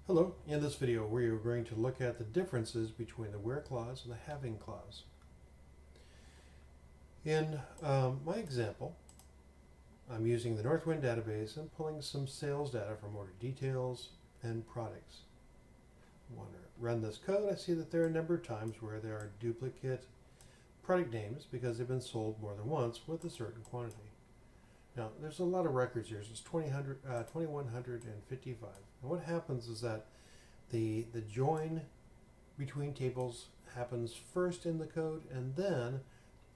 Hello, in this video we are going to look at the differences between the where clause and the having clause. In my example, I'm using the Northwind database and pulling some sales data from order details and products. When I run this code, I see that there are a number of times where there are duplicate product names because they've been sold more than once with a certain quantity. Now, there's a lot of records here. It's 2155. And what happens is that the join between tables happens first in the code, and then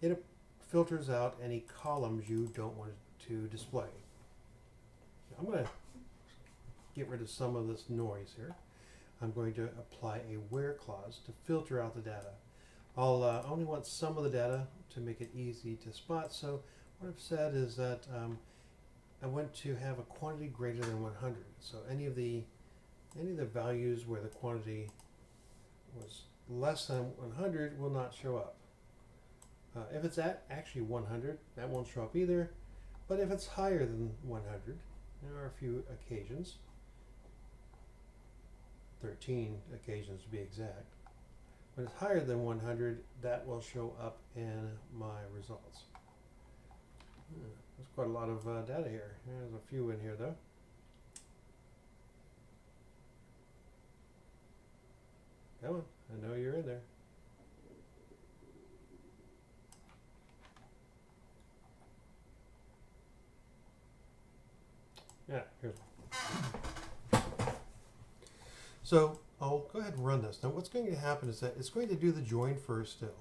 it filters out any columns you don't want to display. I'm going to get rid of some of this noise here. I'm going to apply a where clause to filter out the data. I'll only want some of the data to make it easy to spot. So what I've said is that I want to have a quantity greater than 100. So any of the values where the quantity was less than 100 will not show up. If it's at actually 100, that won't show up either. But if it's higher than 100, there are a few occasions, 13 occasions to be exact. When it's higher than 100, that will show up in my results. There's quite a lot of data here. There's a few in here though. Come on, I know you're in there. Yeah, here's one. So I'll go ahead and run this. Now what's going to happen is that it's going to do the join first still.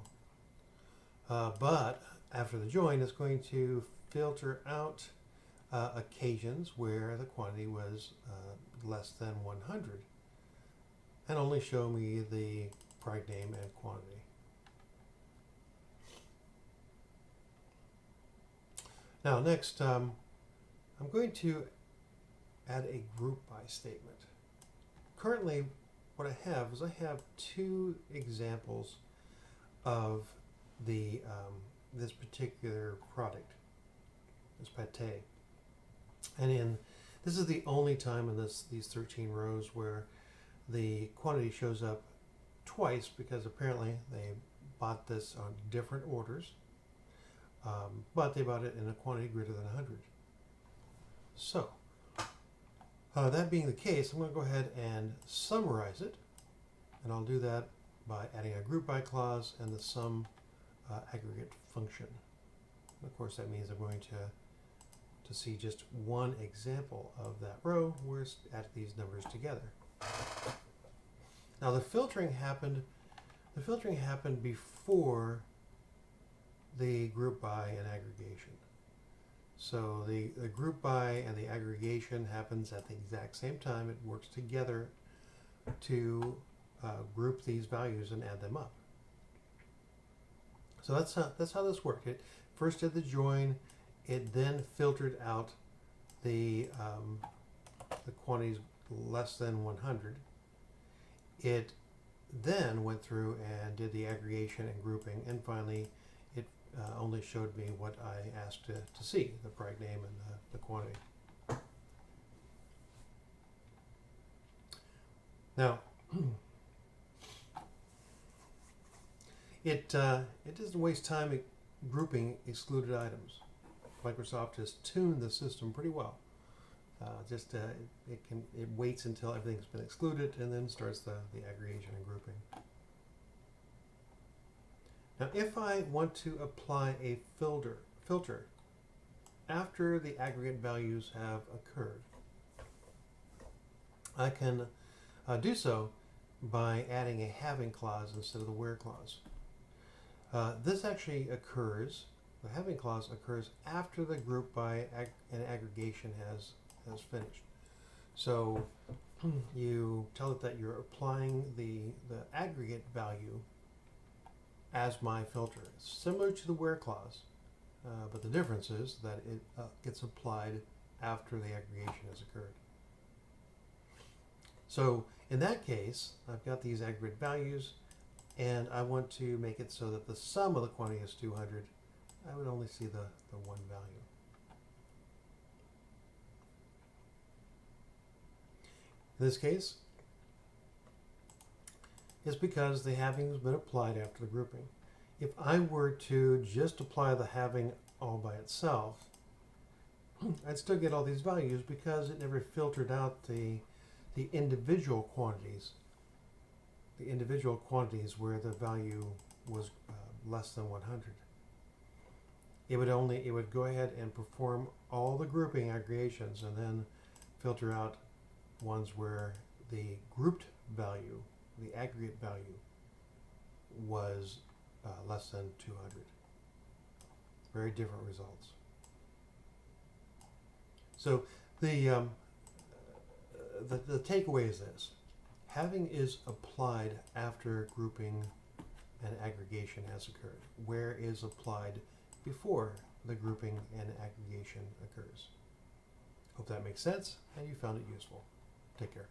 But after the join, it's going to filter out occasions where the quantity was less than 100 and only show me the product name and quantity. Now next, I'm going to add a group by statement. Currently, what I have is I have two examples of the this particular product, this pate, and this is the only time in these 13 rows where the quantity shows up twice because apparently they bought this on different orders, but they bought it in a quantity greater than 100. So that being the case, I'm going to go ahead and summarize it, and I'll do that by adding a group by clause and the sum aggregate function. And of course, that means I'm going to see just one example of that row where it's added these numbers together. Now the filtering happened before the group by and aggregation. So the group by and the aggregation happens at the exact same time. It works together to group these values and add them up. So that's how this worked. It first did the join. It then filtered out the quantities less than 100. It then went through and did the aggregation and grouping, and finally it only showed me what I asked to see, the product name and the quantity. Now, it doesn't waste time grouping excluded items. Microsoft has tuned the system pretty well. It waits until everything's been excluded and then starts the aggregation and grouping. Now, if I want to apply a filter after the aggregate values have occurred, I can do so by adding a having clause instead of the where clause. This actually occurs, the having clause occurs after the group by and aggregation has finished. So you tell it that you're applying the aggregate value as my filter. It's similar to the where clause, but the difference is that it gets applied after the aggregation has occurred. So in that case, I've got these aggregate values, and I want to make it so that the sum of the quantity is 200. I would only see the one value. In this case, is because the having has been applied after the grouping. If I were to just apply the having all by itself, I'd still get all these values because it never filtered out the individual quantities. The individual quantities where the value was less than 100. It would go ahead and perform all the grouping aggregations and then filter out ones where the grouped value, the aggregate value, was less than 200. Very different results. So the takeaway is this: having is applied after grouping and aggregation has occurred. Where is applied before the grouping and aggregation occurs. Hope that makes sense and you found it useful. Take care.